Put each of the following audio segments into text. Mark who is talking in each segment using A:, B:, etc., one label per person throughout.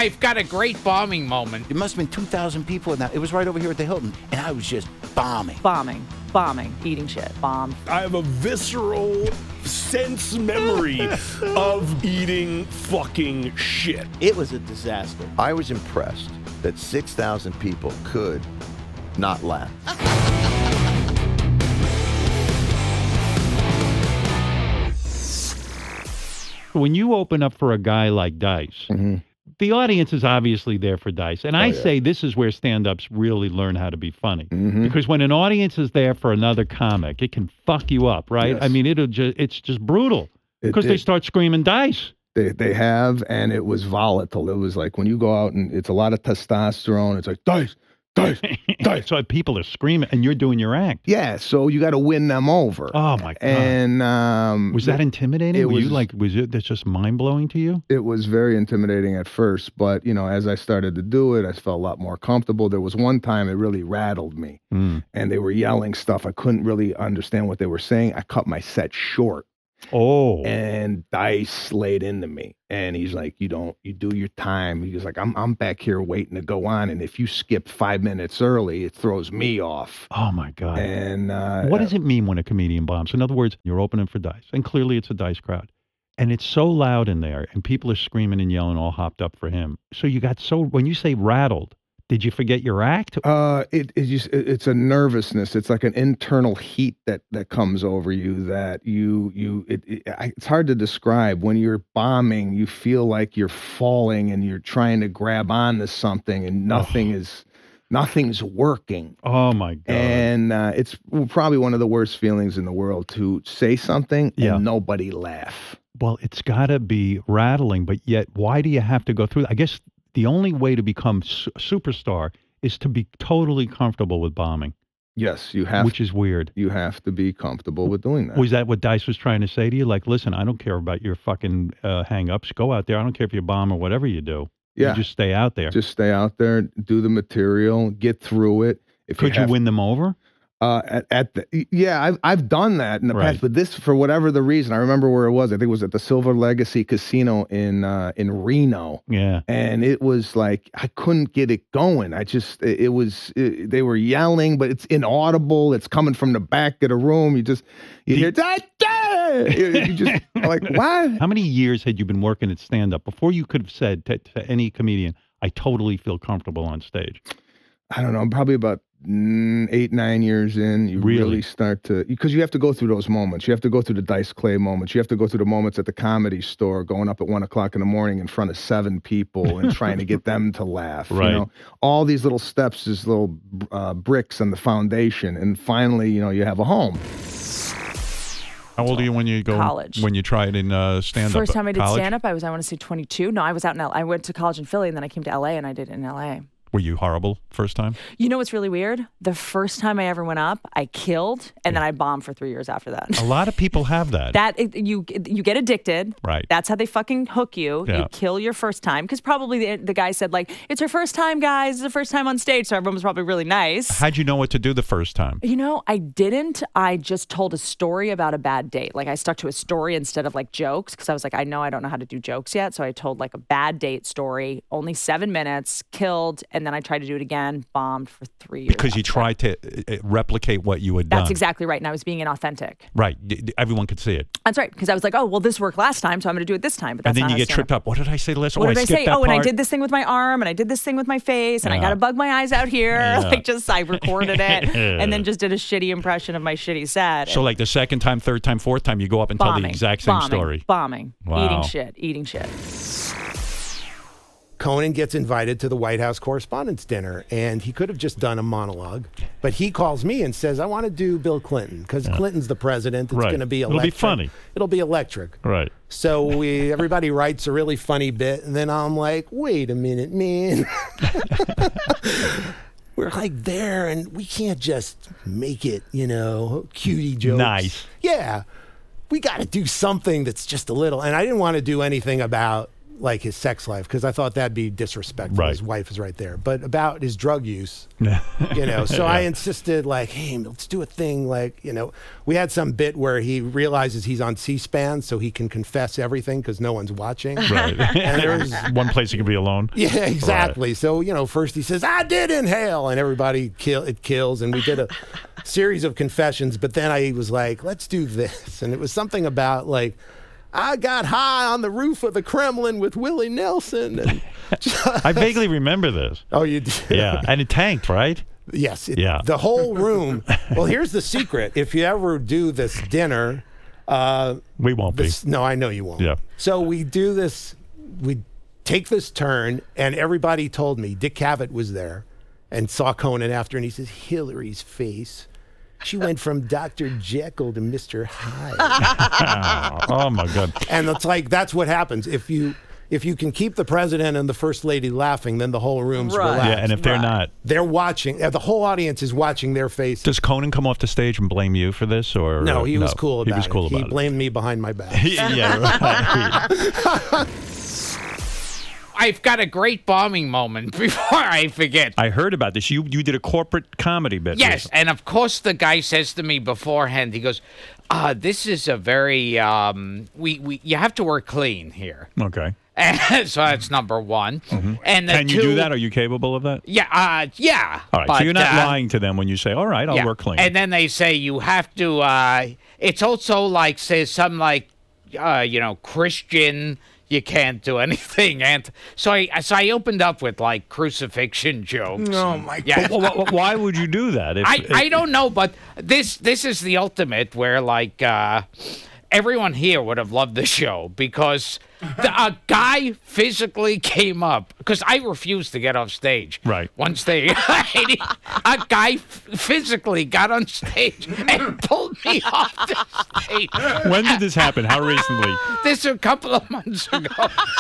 A: I've got a great bombing moment.
B: It must have been 2,000 people in that. It was right over here at the Hilton, and I was just bombing.
C: Bombing, eating shit, bomb.
D: I have a visceral sense memory of eating fucking shit.
E: It was a disaster.
F: I was impressed that 6,000 people could not laugh.
G: When you open up for a guy like Dice, the audience is obviously there for Dice. And I say this is where stand-ups really learn how to be funny. Because when an audience is there for another comic, it can fuck you up, right?
H: Yes.
G: I mean, it's just brutal because they start screaming Dice.
H: They have, and it was volatile. It was like when you go out and it's a lot of testosterone. It's like, Dice.
G: So people are screaming, and you're doing your act.
H: Yeah, so you got to win them over.
G: Oh my god!
H: And
G: was that intimidating? Was it that's just mind blowing to you?
H: It was very intimidating at first, but as I started to do it, I felt a lot more comfortable. There was one time it really rattled me, and they were yelling stuff. I couldn't really understand what they were saying. I cut my set short.
G: Oh.
H: And Dice laid into me. And he's like, you do your time. He was like, I'm back here waiting to go on. And if you skip 5 minutes early, it throws me off.
G: Oh my God.
H: And
G: what does it mean when a comedian bombs? In other words, you're opening for Dice, and clearly it's a Dice crowd. And it's so loud in there, and people are screaming and yelling all hopped up for him. So when you say rattled, did you forget your act?
H: It's a nervousness. It's like an internal heat that comes over you that it's hard to describe. When you're bombing, you feel like you're falling and you're trying to grab onto something and nothing's working.
G: Oh my God.
H: And it's probably one of the worst feelings in the world to say something and nobody laugh.
G: Well, it's got to be rattling, but yet why do you have to go through that? I guess the only way to become a superstar is to be totally comfortable with bombing.
H: Yes, you have.
G: Which is weird.
H: You have to be comfortable with doing that.
G: Was that what Dice was trying to say to you? Like, listen, I don't care about your fucking hang-ups. Go out there. I don't care if you bomb or whatever you do.
H: Yeah.
G: You just stay out there.
H: Just stay out there, do the material, get through it.
G: Could you win them over?
H: I've done that in the past, but this, for whatever the reason, I remember where it was. I think it was at the Silver Legacy Casino in Reno.
G: Yeah,
H: and it was like I couldn't get it going. They were yelling, but it's inaudible. It's coming from the back of the room. You hear that. You just like, what?
G: How many years had you been working at stand-up before you could have said to any comedian, "I totally feel comfortable on stage"?
H: I don't know. Probably about 8-9 years in, you really start to, because you have to go through those moments. You have to go through the Dice Clay moments. You have to go through the moments at the Comedy Store, going up at 1 o'clock in the morning in front of 7 people and trying to get them to laugh.
G: Right.
H: All these little steps, these little bricks on the foundation, and finally, you have a home.
G: How old are you when you go?
C: College.
G: When you tried in stand-up?
C: First time I did stand-up, I want to say 22. No, I was out in L.A. I went to college in Philly, and then I came to L.A. and I did it in L.A.
G: Were you horrible first time?
C: You know what's really weird? The first time I ever went up, I killed, and then I bombed for 3 years after that.
G: A lot of people have that.
C: You get addicted.
G: Right.
C: That's how they fucking hook you.
G: Yeah.
C: You kill your first time. Because probably the guy said, like, it's her first time, guys. It's her first time on stage. So everyone was probably really nice.
G: How'd you know what to do the first time?
C: I didn't. I just told a story about a bad date. Like, I stuck to a story instead of, like, jokes. Because I was like, I don't know how to do jokes yet. So I told, like, a bad date story. Only 7 minutes. Killed. And then I tried to do it again. Bombed for 3 years.
G: Because you tried to replicate what you had done.
C: That's exactly right. And I was being inauthentic.
G: Right. Everyone could see it.
C: That's right. Because I was like, oh, well, this worked last time, so I'm going to do it this time. But that's
G: and then
C: not
G: you get tripped up. What did I say last?
C: What did I say? Oh, and
G: part.
C: I did this thing with my arm, and I did this thing with my face, and I got to bug my eyes out here. I recorded it, and then just did a shitty impression of my shitty set.
G: So like the second time, third time, fourth time, you go up and tell the exact same story.
C: Bombing.
G: Wow.
C: Eating shit.
I: Conan gets invited to the White House Correspondents' Dinner, and he could have just done a monologue, but he calls me and says, I want to do Bill Clinton, because Clinton's the president. It's going to be electric.
G: It'll be funny.
I: It'll be electric.
G: Right.
I: So everybody writes a really funny bit, and then I'm like, wait a minute, man. We're like there, and we can't just make it, cutie jokes.
G: Nice.
I: Yeah. We got to do something that's just a little, and I didn't want to do anything about like his sex life because I thought that'd be disrespectful.
G: Right.
I: His wife is right there, but about his drug use, you know. So I insisted, like, hey, let's do a thing, like, you know, we had some bit where he realizes he's on C-SPAN, so he can confess everything because no one's watching.
G: Right.
I: And there's
G: one place he can be alone.
I: Yeah, exactly. Right. So, you know, first he says, I did inhale, and everybody kills, and we did a series of confessions, but then I was like, let's do this. And it was something about, like, I got high on the roof of the Kremlin with Willie Nelson. And
G: I vaguely remember this.
I: Oh, you did?
G: Yeah, and it tanked, right?
I: Yes.
G: Yeah.
I: The whole room. Well, here's the secret. If you ever do this dinner.
G: We won't be.
I: No, I know you won't.
G: Yeah.
I: So we do this, we take this turn, and everybody told me, Dick Cavett was there and saw Conan after, and he says, Hillary's face. She went from Dr. Jekyll to Mr. Hyde.
G: Oh my God.
I: And it's like, that's what happens. If you can keep the president and the first lady laughing, then the whole room's relaxed.
G: Yeah, and if they're not,
I: they're watching. The whole audience is watching their faces.
G: Does Conan come off the stage and blame you for this, or
I: no? He was cool about it.
G: He was cool about it.
I: He blamed me behind my back.
G: Yeah. Right.
A: I've got a great bombing moment before I forget.
G: I heard about this. You did a corporate comedy bit.
A: Yes, and of course the guy says to me beforehand, he goes, this is a very, you have to work clean here.
G: Okay.
A: And so that's number one.
G: Mm-hmm.
A: And
G: can you do that? Are you capable of that?
A: Yeah, yeah.
G: All right,
A: but,
G: so you're not lying to them when you say, all right, I'll work clean.
A: And then they say you have to, it's also like, say, something like, Christian, you can't do anything. And so I opened up with, like, crucifixion jokes.
I: Oh, my God.
A: Yeah.
G: Why would you do that?
A: I don't know, but this is the ultimate where, like, everyone here would have loved the show because a guy physically came up because I refused to get off stage.
G: Right.
A: Once a guy physically got on stage and pulled me off the stage.
G: When did this happen? How recently?
A: This a couple of months ago.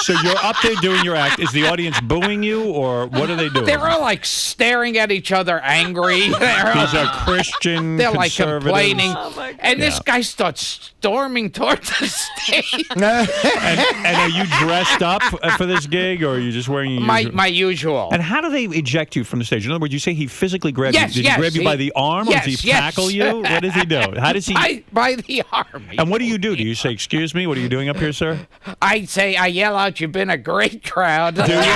G: So you're up there doing your act. Is the audience booing you, or what are they doing?
A: They're all like staring at each other, angry.
G: These are Christian.
A: They're like
G: conservatives.
A: complaining, and this guy starts storming towards the stage.
G: And are you dressed up for this gig, or are you just wearing your
A: my usual?
G: And how do they eject you from the stage? In other words, you say he physically grabbed you. Did he grab you by the arm, or does he tackle you? What does he do? How does he?
A: By the arm.
G: And what do you do? Do you say, "Excuse me, what are you doing up here, sir"?
A: I yell out, "You've been a great crowd."
G: Do you?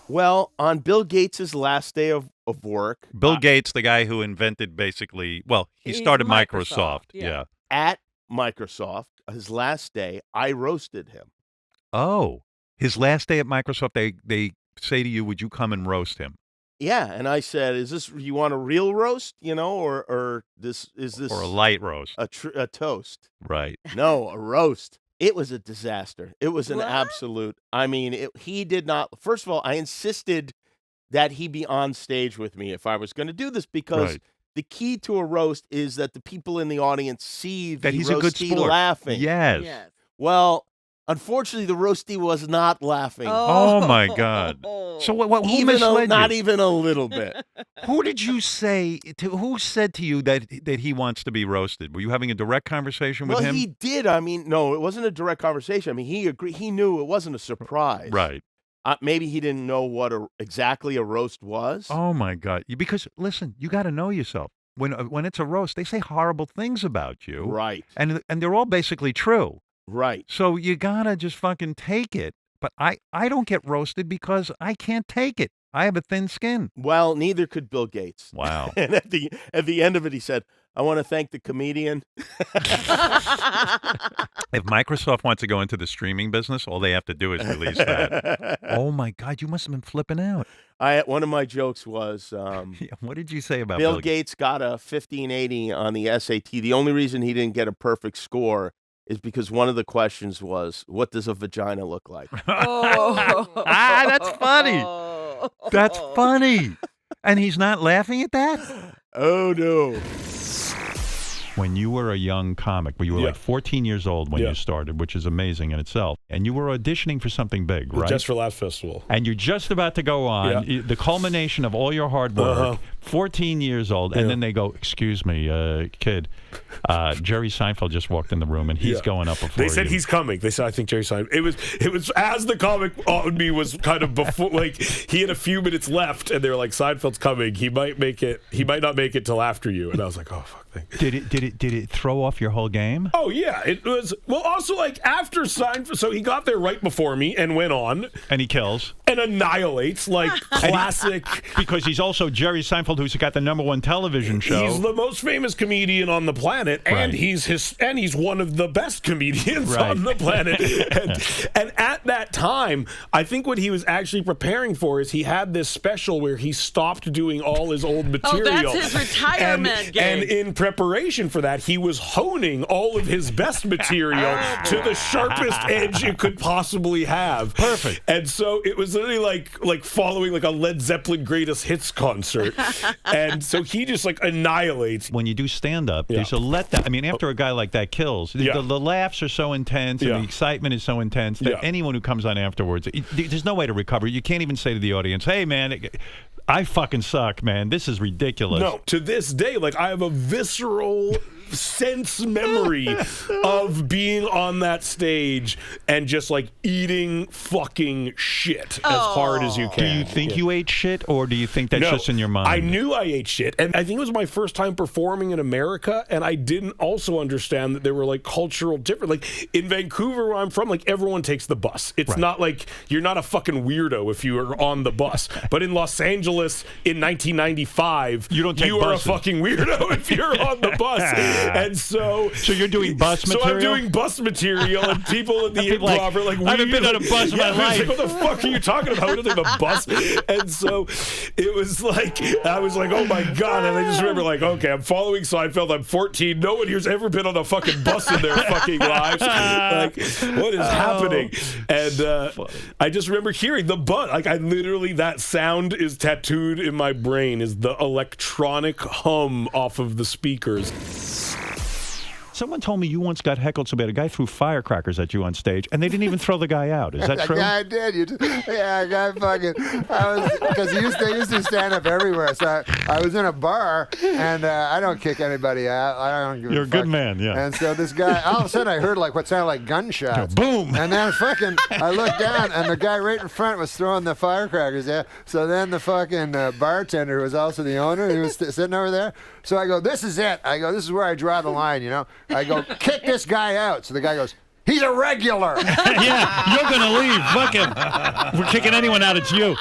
E: Well, on Bill Gates' last day of work.
G: Bill Gates, the guy who invented basically, he started Microsoft. Yeah.
E: At Microsoft, his last day, I roasted him.
G: Oh, his last day at Microsoft, they say to you, would you come and roast him?
E: Yeah, and I said, "Is this you want a real roast, or this
G: or a light roast,
E: a toast?"
G: Right.
E: No, a roast. It was a disaster. It was an absolute. I mean, he did not. First of all, I insisted that he be on stage with me if I was going to do this because the key to a roast is that the people in the audience see
G: that
E: the
G: he's a good
E: roastee
G: sport.
E: laughing.
G: Yes.
E: Well, unfortunately, the roastie was not laughing.
G: Oh my God! So who misled you?
E: Not even a little bit.
G: Who did you say to? Who said to you that he wants to be roasted? Were you having a direct conversation with him?
E: Well, he did. I mean, no, it wasn't a direct conversation. I mean, he agreed. He knew it wasn't a surprise.
G: Right.
E: Maybe he didn't know what exactly a roast was.
G: Oh my God! Because listen, you got to know yourself. When it's a roast, they say horrible things about you.
E: Right.
G: And they're all basically true.
E: Right.
G: So you gotta just fucking take it. But I don't get roasted because I can't take it. I have a thin skin.
E: Well, neither could Bill Gates.
G: Wow.
E: And at the end of it, he said, "I want to thank the comedian."
G: If Microsoft wants to go into the streaming business, all they have to do is release that. Oh my God, you must have been flipping out.
E: One of my jokes was,
G: what did you say about
E: Bill Gates got a 1580 on the SAT. The only reason he didn't get a perfect score is because one of the questions was, "What does a vagina look like?"
G: That's funny. That's funny. And he's not laughing at that?
E: Oh, no.
G: When you were a young comic, you were like 14 years old when you started, which is amazing in itself. And you were auditioning for something big, right?
D: Just for Laughs Festival.
G: And you're just about to go on. The culmination of all your hard work 14 years old, and then they go, "Excuse me, kid, Jerry Seinfeld just walked in the room, and he's going up before
D: They said
G: you."
D: he's coming. They said, I think Jerry Seinfeld. It was as the comic on me was kind of before, like he had a few minutes left, and they were like, Seinfeld's coming. He might make it. He might not make it till after you. And I was like, oh fuck.
G: Did it throw off your whole game?
D: Oh yeah, it was. Well, also like after Seinfeld, so he got there right before me and went on,
G: and he kills
D: and annihilates like classic.
G: Because he's also Jerry Seinfeld, who's got the #1 television show.
D: He's the most famous comedian on the planet, and he's one of the best comedians on the planet. and at that time, I think what he was actually preparing for is he had this special where he stopped doing all his old material.
J: Oh, that's his retirement gig.
D: And in preparation for that, he was honing all of his best material to the sharpest edge it could possibly have.
G: Perfect.
D: And so it was literally like following like a Led Zeppelin greatest hits concert. And so he just like annihilates.
G: When you do stand-up, there's a letdown. I mean, after a guy like that kills, the laughs are so intense and the excitement is so intense that anyone who comes on afterwards, there's no way to recover. You can't even say to the audience, "Hey, man, I fucking suck, man. This is ridiculous."
D: No, to this day, like I have a visceral sense memory of being on that stage and just like eating fucking shit as hard as you can.
G: Do you think you ate shit, or do you think that's just in your mind?
D: I knew I ate shit, and I think it was my first time performing in America, and I didn't also understand that there were like cultural different. Like in Vancouver, where I'm from, like everyone takes the bus. It's not like you're not a fucking weirdo if you are on the bus. But in Los Angeles in 1995,
G: you
D: are a fucking weirdo if you're on the bus. And so
G: you're doing bus material?
D: So I'm doing bus material, and people in the improv are like,
G: I haven't been on a bus in my life.
D: Like, what the fuck are you talking about? We don't take the bus. And so it was like, I was like, oh my God. And I just remember like, okay, I'm following Seinfeld. I'm 14. No one here's ever been on a fucking bus in their fucking lives. Like, what is happening? And I just remember hearing the bus. Like, I literally, that sound is tattooed in my brain, is the electronic hum off of the speakers.
G: Someone told me you once got heckled so bad a guy threw firecrackers at you on stage, and they didn't even throw the guy out. Is that true?
K: Yeah, I did. Because they used to stand up everywhere. So I was in a bar, and I don't kick anybody out. I don't give
G: You're
K: a
G: a
K: fuck.
G: good man, yeah.
K: And so this guy, all of a sudden I heard like what sounded like gunshots.
G: Boom!
K: And then I looked down, and the guy right in front was throwing the firecrackers. Yeah. So then the fucking bartender, who was also the owner, he was sitting over there. So I go, this is it. I go, this is where I draw the line, you know. I go, kick this guy out. So the guy goes, he's a regular.
G: Yeah, you're going to leave. Fuck him. If we're kicking anyone out, it's you.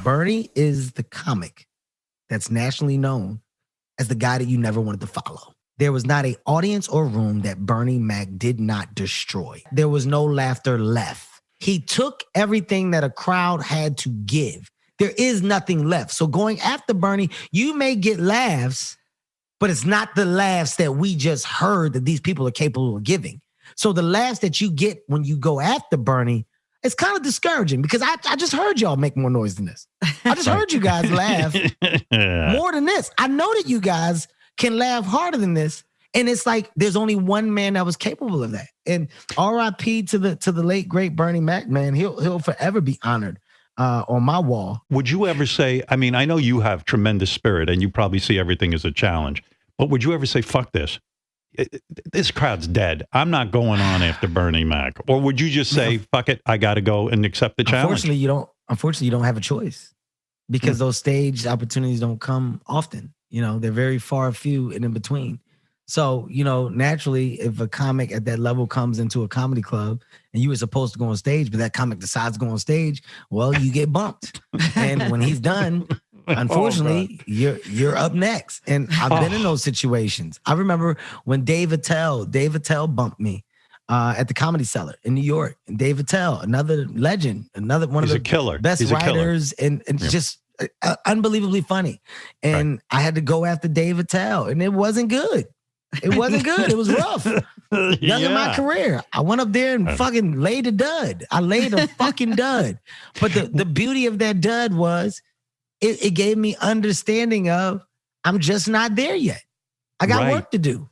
L: Bernie is the comic that's nationally known as the guy that you never wanted to follow. There was not an audience or room that Bernie Mac did not destroy. There was no laughter left. He took everything that a crowd had to give. There is nothing left. So going after Bernie, you may get laughs, but it's not the laughs that we just heard that these people are capable of giving. So the laughs that you get when you go after Bernie, it's kind of discouraging because I just heard y'all make more noise than this. I just heard you guys laugh more than this. I know that you guys can laugh harder than this. And it's like there's only one man that was capable of that. And R.I.P. to the late great Bernie Mac, man. He'll forever be honored on my wall.
G: Would you ever say, I mean, I know you have tremendous spirit and you probably see everything as a challenge, but would you ever say, fuck this? This crowd's dead. I'm not going on after Bernie Mac. Or would you just say, fuck it, I got to go and accept the challenge?
L: Unfortunately, you don't have a choice because those stage opportunities don't come often. You know, they're very far few and in between. So, you know, naturally, if a comic at that level comes into a comedy club and you were supposed to go on stage, but that comic decides to go on stage, well, you get bumped. And when he's done, unfortunately, you're up next. And I've been in those situations. I remember when Dave Attell bumped me at the Comedy Cellar in New York. And Dave Attell, another legend, another one of the
G: killer.
L: Best writers and just unbelievably funny. And I had to go after Dave Attell, and it wasn't good. It wasn't good. It was rough. Young in my career. I went up there and fucking laid a dud. I laid a fucking dud. But the beauty of that dud was it gave me understanding of I'm just not there yet. I got work to do.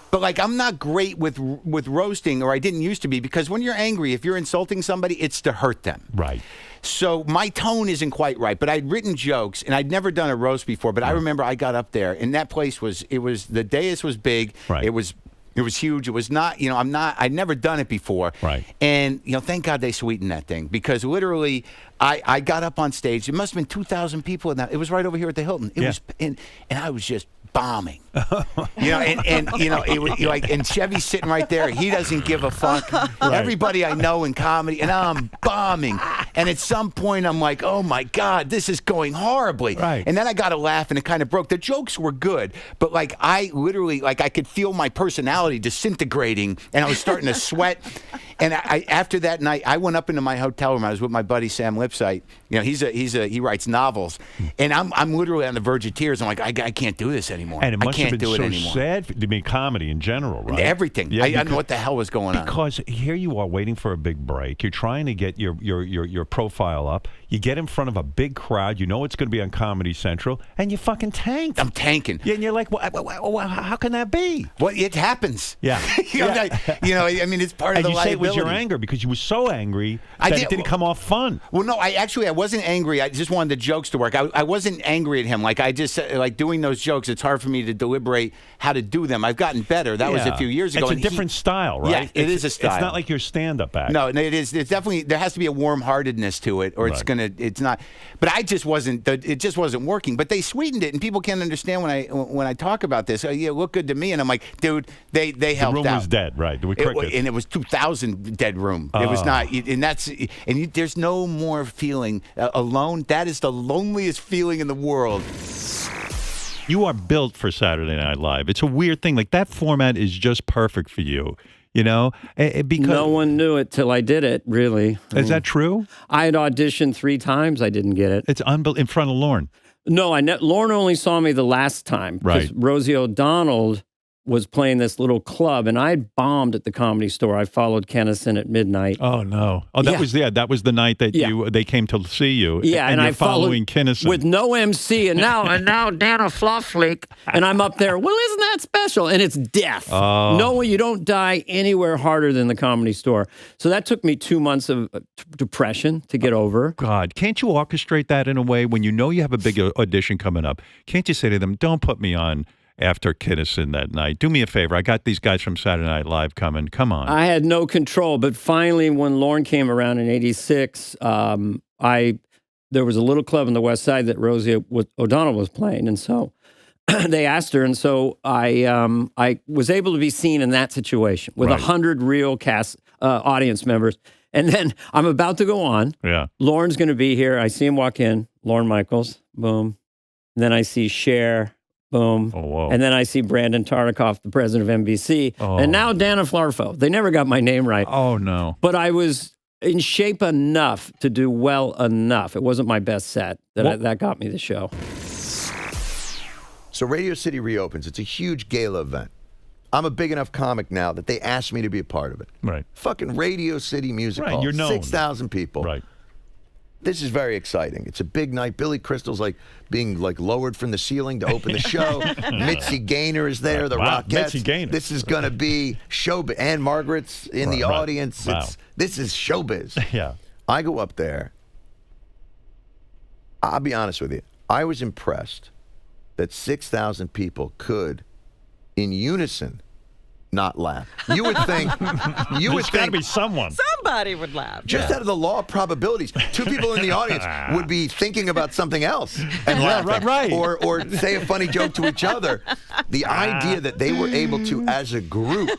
B: But like, I'm not great with roasting, or I didn't used to be, because when you're angry, if you're insulting somebody, it's to hurt them.
G: Right.
B: So my tone isn't quite right, but I'd written jokes, and I'd never done a roast before. But I remember I got up there, and that place was the dais was big.
G: Right.
B: It was huge. It was not, I'd never done it before.
G: Right.
B: And, thank God they sweetened that thing, because literally I got up on stage. It must have been 2,000 people in that. It was right over here at the Hilton. It was, and I was just bombing. And Chevy's sitting right there. He doesn't give a fuck.
G: Right.
B: Everybody I know in comedy, and I'm bombing. And at some point, I'm like, oh my God, this is going horribly.
G: Right.
B: And then I got to laugh, and it kind of broke. The jokes were good, but like I literally, like I could feel my personality disintegrating, and I was starting to sweat. And after that night, I went up into my hotel room. I was with my buddy Sam Lipsyte. He writes novels, and I'm literally on the verge of tears. I'm like, I can't do this anymore.
G: And it must
B: I can't
G: have been
B: do
G: so
B: it anymore.
G: sad to be comedy in general, right?
B: Everything.
G: Yeah,
B: I don't know what the hell was going on.
G: Because here you are waiting for a big break. You're trying to get your profile up. You get in front of a big crowd. You know it's going to be on Comedy Central, and you fucking tank.
B: I'm tanking.
G: Yeah, and you're like, how can that be?
B: Well, it happens.
G: Yeah.
B: I mean, it's part of the
G: you say it was
B: liability.
G: your anger because you were so angry that it didn't come off fun.
B: Well, no, I wasn't angry. I just wanted the jokes to work. I wasn't angry at him. Like, I just, like, doing those jokes, it's hard for me to deliberate how to do them. I've gotten better. That was a few years ago.
G: It's a different style, right?
B: Yeah, it is a style.
G: It's not like your stand-up act.
B: No, it is. It's definitely, there has to be a warm-heartedness to it, or it's not. But I just wasn't, it just wasn't working. But they sweetened it, and people can't understand when I talk about this. Oh, yeah, it looked good to me. And I'm like, dude, they helped out.
G: The room was dead, right? There were crickets.
B: And it was 2,000 dead room. It was not, and there's no more feeling alone. That is the loneliest feeling in the world.
G: You are built for Saturday Night Live. It's a weird thing. Like, that format is just perfect for you. Because
M: no one knew it till I did it, really.
G: Is that true?
M: I had auditioned 3 times. I didn't get it.
G: It's in front of Lorne.
M: No, Lorne only saw me the last time.
G: Right.
M: Rosie O'Donnell was playing this little club, and I had bombed at the Comedy Store. I followed Kennison at midnight.
G: Oh, no. Oh, that was the night that they came to see you.
M: Yeah, and
G: you're
M: I
G: following Kennison.
M: With no MC, and now Dana Fluffleak, and I'm up there. Well, isn't that special? And it's death.
G: Oh.
M: No, you don't die anywhere harder than the Comedy Store. So that took me 2 months of depression to get over.
G: God, can't you orchestrate that in a way when you know you have a big audition coming up? Can't you say to them, don't put me on after Kennison that night? Do me a favor. I got these guys from Saturday Night Live coming. Come on.
M: I had no control, but finally, when Lorne came around in '86, there was a little club on the West Side that Rosie O'Donnell was playing, and so they asked her, and so I was able to be seen in that situation with 100 real cast audience members. And then I'm about to go on.
G: Yeah.
M: Lorne's going to be here. I see him walk in. Lorne Michaels. Boom. And then I see Cher. Boom.
G: Oh, whoa.
M: And then I see Brandon Tartikoff, the president of NBC.
G: Oh.
M: And now Dana Flarfo. They never got my name right.
G: Oh, no.
M: But I was in shape enough to do well enough. It wasn't my best set. That got me the show.
F: So Radio City reopens. It's a huge gala event. I'm a big enough comic now that they asked me to be a part of it.
G: Right.
F: Fucking Radio City Music Hall.
G: You're known.
F: 6,000 people.
G: Right.
F: This is very exciting. It's a big night. Billy Crystal's being lowered from the ceiling to open the show. Mitzi Gaynor is there. The
G: Wow,
F: Rockettes.
G: Mitzi Gaynor.
F: This is going to be showbiz. Ann Margaret's in the audience.
G: Wow.
F: This is showbiz.
G: Yeah.
F: I go up there. I'll be honest with you. I was impressed that 6,000 people could, in unison, not laugh. You would think.
G: There's got to be someone.
J: Somebody would laugh.
F: Just out of the law of probabilities, 2 people in the audience would be thinking about something else and laughing,
G: right.
F: or say a funny joke to each other. The idea that they were able to, as a group,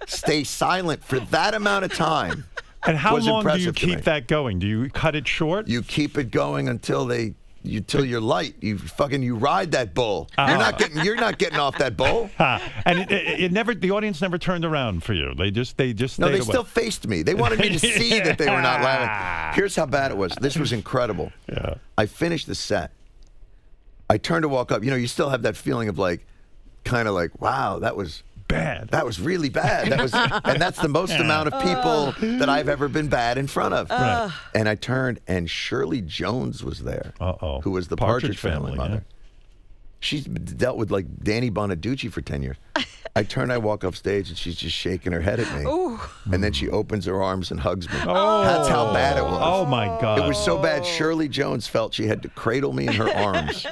F: stay silent for that amount of time.
G: And how
F: was
G: long do you
F: impressive to me.
G: keep that going? Do you cut it short?
F: You keep it going until you're light. You ride that bull. You're not getting off that bull.
G: And it never. The audience never turned around for you. They just.
F: No,
G: stayed
F: they
G: away.
F: still faced me. They wanted me to see that they were not laughing. Here's how bad it was. This was incredible.
G: Yeah.
F: I finished the set. I turned to walk up. You still have that feeling of wow, that was
G: bad.
F: That was really bad. And that's the most amount of people that I've ever been bad in front of.
G: Right.
F: And I turned, and Shirley Jones was there. Who was the Partridge Family mother.
G: Yeah.
F: She's dealt with Danny Bonaducci for 10 years. I turn, I walk off stage, and she's just shaking her head at me.
C: Ooh.
F: And then she opens her arms and hugs me.
G: Oh.
F: That's how bad it was.
G: Oh, my God.
F: It was so bad, Shirley Jones felt she had to cradle me in her arms.